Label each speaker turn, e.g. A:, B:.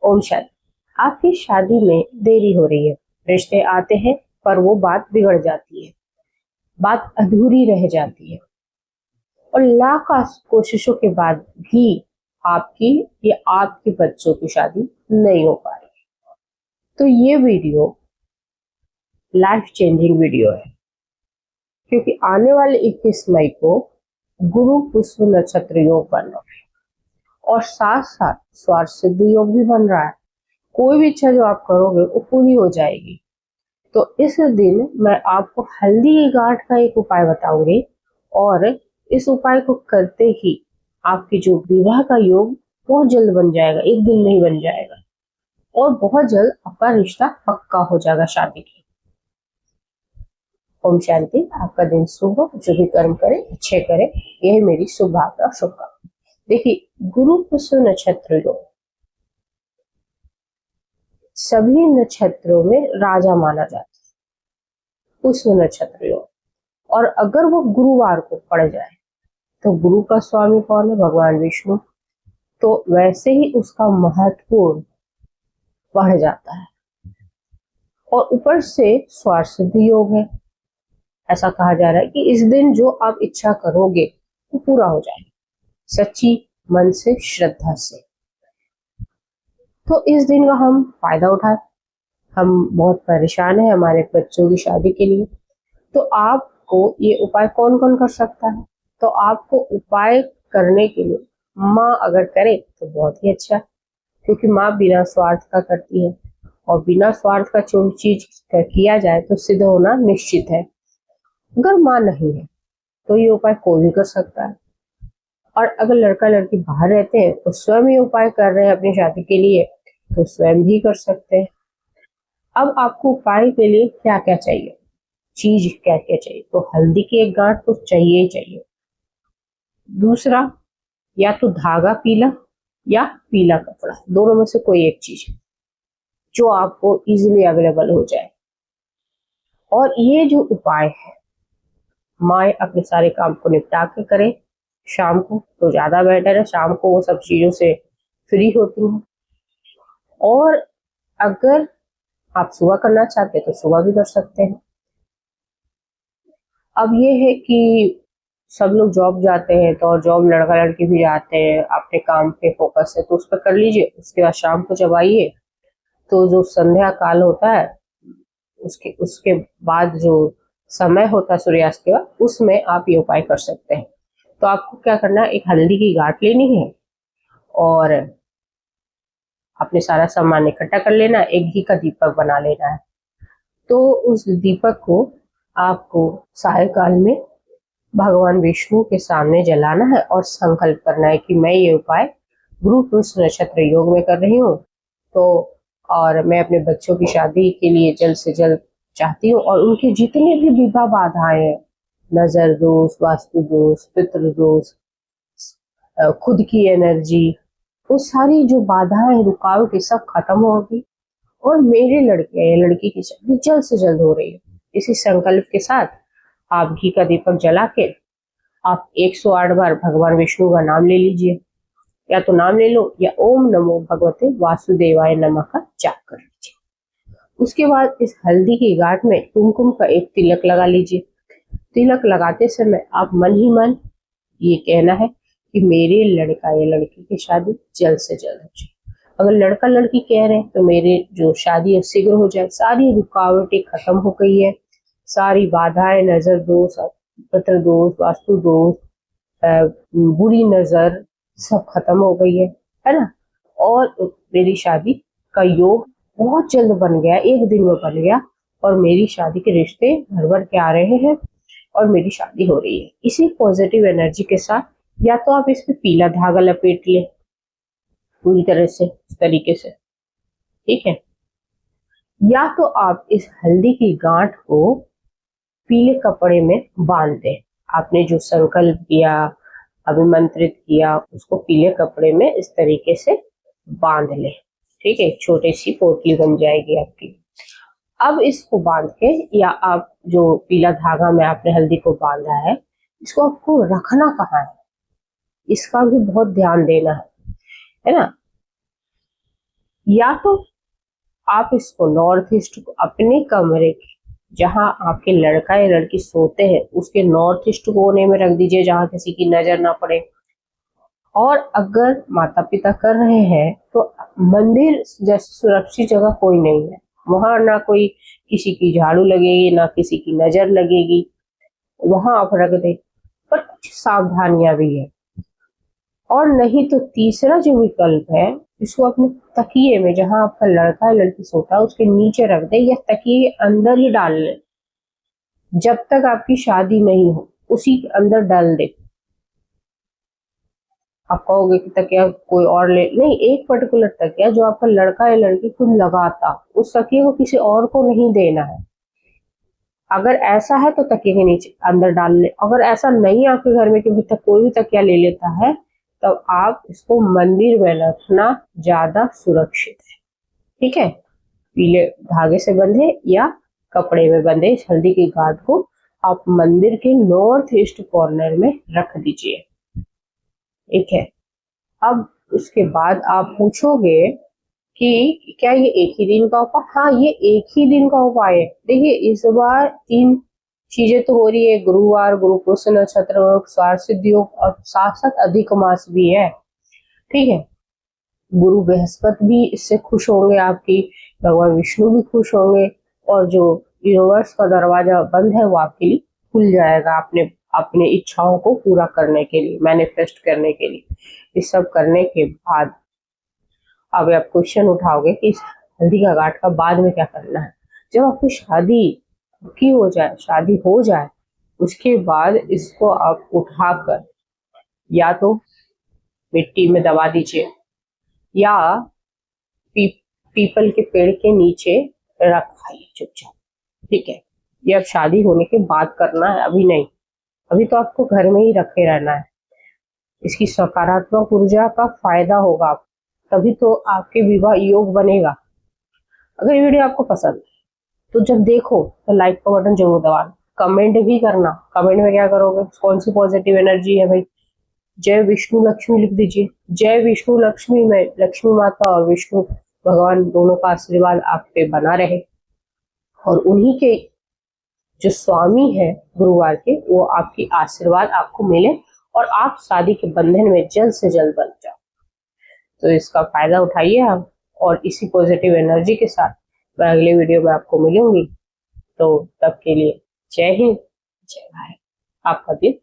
A: ओम शांति। आपकी शादी में देरी हो रही है, रिश्ते आते हैं पर वो बात बिगड़ जाती है, बात अधूरी रह जाती है और लाख कोशिशों के बाद भी आपकी या आपके बच्चों की शादी नहीं हो पा रही। तो ये वीडियो लाइफ चेंजिंग वीडियो है, क्योंकि आने वाले 21 मई को गुरु पुष्य नक्षत्र योग बन रहा है और साथ साथ स्वार्थ सिद्धि योग भी बन रहा है। कोई भी इच्छा जो आप करोगे वो पूरी हो जाएगी। तो इस दिन मैं आपको हल्दी की गांठ का एक उपाय बताऊंगी और इस उपाय को करते ही आपकी जो विवाह का योग बहुत जल्द बन जाएगा, एक दिन में ही बन जाएगा और बहुत जल्द आपका रिश्ता पक्का हो जाएगा शादी की। ओम शांति। आपका दिन शुभ हो, जो भी कर्म करे अच्छे करे, यही मेरी शुभ भावना और शुभकामना। देखिए, गुरु पुष्य नक्षत्र योग सभी नक्षत्रों में राजा माना जाता है, पुष्य नक्षत्र योग। और अगर वो गुरुवार को पड़ जाए तो गुरु का स्वामी कौन है? भगवान विष्णु। तो वैसे ही उसका महत्वपूर्ण बढ़ जाता है और ऊपर से स्वार्थ सिद्धि योग है। ऐसा कहा जा रहा है कि इस दिन जो आप इच्छा करोगे वो पूरा हो जाएगा, सच्ची मन से, श्रद्धा से। तो इस दिन का हम फायदा उठाएं। हम बहुत परेशान हैं हमारे बच्चों की शादी के लिए। तो आपको ये उपाय कौन कौन कर सकता है? तो आपको उपाय करने के लिए माँ अगर करे तो बहुत ही अच्छा, क्योंकि माँ बिना स्वार्थ का करती है और बिना स्वार्थ का जो चीज किया जाए तो सिद्ध होना निश्चित है। अगर माँ नहीं है तो ये उपाय कोई भी कर सकता है। और अगर लड़का लड़की बाहर रहते हैं तो स्वयं ये उपाय कर रहे हैं अपनी शादी के लिए, तो स्वयं भी कर सकते हैं। अब आपको उपाय के लिए क्या क्या चाहिए, चीज क्या क्या चाहिए? तो हल्दी की एक गांठ तो चाहिए ही चाहिए। दूसरा, या तो धागा पीला या पीला कपड़ा, दोनों में से कोई एक चीज जो आपको इजीली अवेलेबल हो जाए। और ये जो उपाय है माँ अपने सारे काम को निपटा के करे शाम को तो ज्यादा बेटर है। शाम को वो सब चीजों से फ्री होती हैं। और अगर आप सुबह करना चाहते हैं तो सुबह भी कर सकते हैं। अब ये है कि सब लोग जॉब जाते हैं तो जॉब लड़का लड़की भी जाते हैं, अपने काम पे फोकस है तो उस पर कर लीजिए। उसके बाद शाम को जब आइए तो जो संध्या काल होता है उसके उसके बाद जो समय होता है सूर्यास्त के बाद, उसमें आप ये उपाय कर सकते हैं। तो आपको क्या करना है, एक हल्दी की गांठ लेनी है और अपने सारा सामान इकट्ठा कर लेना, एक घी का दीपक बना लेना है। तो उस दीपक को आपको सायकाल में भगवान विष्णु के सामने जलाना है और संकल्प करना है कि मैं ये उपाय गुरु पुष्य नक्षत्र योग में कर रही हूँ। तो और मैं अपने बच्चों की शादी के लिए जल्द से जल्द चाहती हूँ और उनके जितने भी विवाह बाधाएं हैं, नजर दोष, वास्तु दोष, पितृ दोष, खुद की एनर्जी, वो सारी जो बाधाएं, रुकावटें सब खत्म होगी और मेरे लड़के या लड़की की शादी जल्द से जल्द हो रही है। इसी संकल्प के साथ आप घी का दीपक जला के आप 108 बार भगवान विष्णु का नाम ले लीजिए, या तो नाम ले लो या ओम नमो भगवते वासुदेवाय नमः का जाप कर लीजिए। उसके बाद इस हल्दी की गांठ में कुमकुम का एक तिलक लगा लीजिए। तिलक लगाते समय आप मन ही मन ये कहना है कि मेरे लड़का या लड़की की शादी जल्द से जल्द हो जाए। अगर लड़का लड़की कह रहे हैं तो मेरे जो शादी है शीघ्र हो जाए, सारी रुकावटें खत्म हो गई है, सारी बाधाएं, नजर दोष, पितृ दोष, वास्तु दोष, बुरी नजर सब खत्म हो गई है ना। और मेरी शादी का योग बहुत जल्द बन गया, एक दिन में बन गया और मेरी शादी के रिश्ते भर भर के आ रहे हैं और मेरी शादी हो रही है। इसी पॉजिटिव एनर्जी के साथ या तो आप इस पे पीला धागा लपेट ले पूरी तरह से, इस तरीके से, ठीक है, या तो आप इस हल्दी की गांठ को पीले कपड़े में बांध दें। आपने जो संकल्प किया, अभिमंत्रित किया, उसको पीले कपड़े में इस तरीके से बांध ले, ठीक है। एक छोटी सी पोटली बन जाएगी आपकी। अब इसको बांध के, या आप जो पीला धागा में आपने हल्दी को बांधा है, इसको आपको रखना कहाँ है, इसका भी बहुत ध्यान देना है ना। या तो आप इसको नॉर्थ ईस्ट को अपने कमरे के जहां आपके लड़का या लड़की सोते हैं उसके नॉर्थ ईस्ट कोने में रख दीजिए, जहां किसी की नजर ना पड़े। और अगर माता पिता कर रहे हैं तो मंदिर जैसे सुरक्षित जगह कोई नहीं है, वहां ना कोई किसी की झाड़ू लगेगी ना किसी की नजर लगेगी, वहां आप रख दें। पर कुछ सावधानियां भी है। और नहीं तो तीसरा जो विकल्प है, इसको अपने तकिए में जहां आपका लड़का या लड़की सोता है उसके नीचे रख दे या तकिए के अंदर ही डाल ले। जब तक आपकी शादी नहीं हो उसी के अंदर डाल दे। आप कहोगे कि तकिया कोई और ले, नहीं, एक पर्टिकुलर तकिया जो आपका लड़का या लड़की खुद लगाता, उस तकिए को किसी और को नहीं देना है। अगर ऐसा है तो तकिए के नीचे अंदर डाल ले। अगर ऐसा नहीं है आपके घर में कि तक कोई भी तकिया ले लेता है, तब आप इसको मंदिर में रखना ज्यादा सुरक्षित है। ठीक है, पीले धागे से बंधे या कपड़े में बंधे इस हल्दी की गांठ को आप मंदिर के नॉर्थ ईस्ट कॉर्नर में रख दीजिए। ठीक है, अब उसके बाद आप पूछोगे कि क्या ये एक ही दिन का उपाय? हाँ, ये एक ही दिन का उपाय है। देखिए, इस बार 3 चीजें तो हो रही है, गुरुवार, गुरु पुष्य नक्षत्र, स्वार्थ सिद्धि योग और साथ साथ अधिक मास भी है। ठीक है, गुरु बृहस्पति भी इससे खुश होंगे, आपकी भगवान विष्णु भी खुश होंगे, और जो यूनिवर्स का दरवाजा बंद है वो आपके लिए खुल जाएगा, अपने अपने इच्छाओं को पूरा करने के लिए, मैनिफेस्ट करने के लिए। इस सब करने के बाद अब आप क्वेश्चन उठाओगे कि इस हल्दी का गांठ का बाद में क्या करना है। जब आपकी शादी की हो जाए, शादी हो जाए, उसके बाद इसको आप उठाकर या तो मिट्टी में दबा दीजिए या पी, पीपल के पेड़ के नीचे रखाइए चुपचाप। ठीक है, ये अब शादी होने के बाद करना है, अभी नहीं। अभी तो आपको घर में ही रखे रहना है। इसकी सकारात्मक ऊर्जा का फायदा होगा, तभी तो आपके विवाह योग बनेगा। अगर ये वीडियो आपको पसंद है तो जब देखो तो लाइक का बटन जरूर दबाना, कमेंट भी करना। कमेंट में क्या करोगे, कौन सी पॉजिटिव एनर्जी है भाई? जय विष्णु लक्ष्मी लिख दीजिए। जय विष्णु लक्ष्मी में लक्ष्मी माता और विष्णु भगवान दोनों का आशीर्वाद आप पे बना रहे, और उन्हीं के जो स्वामी है गुरुवार के, वो आपकी आशीर्वाद आपको मिले और आप शादी के बंधन में जल्द से जल्द बन जाओ। तो इसका फायदा उठाइए आप, और इसी पॉजिटिव एनर्जी के साथ मैं अगले वीडियो में आपको मिलूंगी। तो तब के लिए जय हिंद, जय भारत, आपका दिन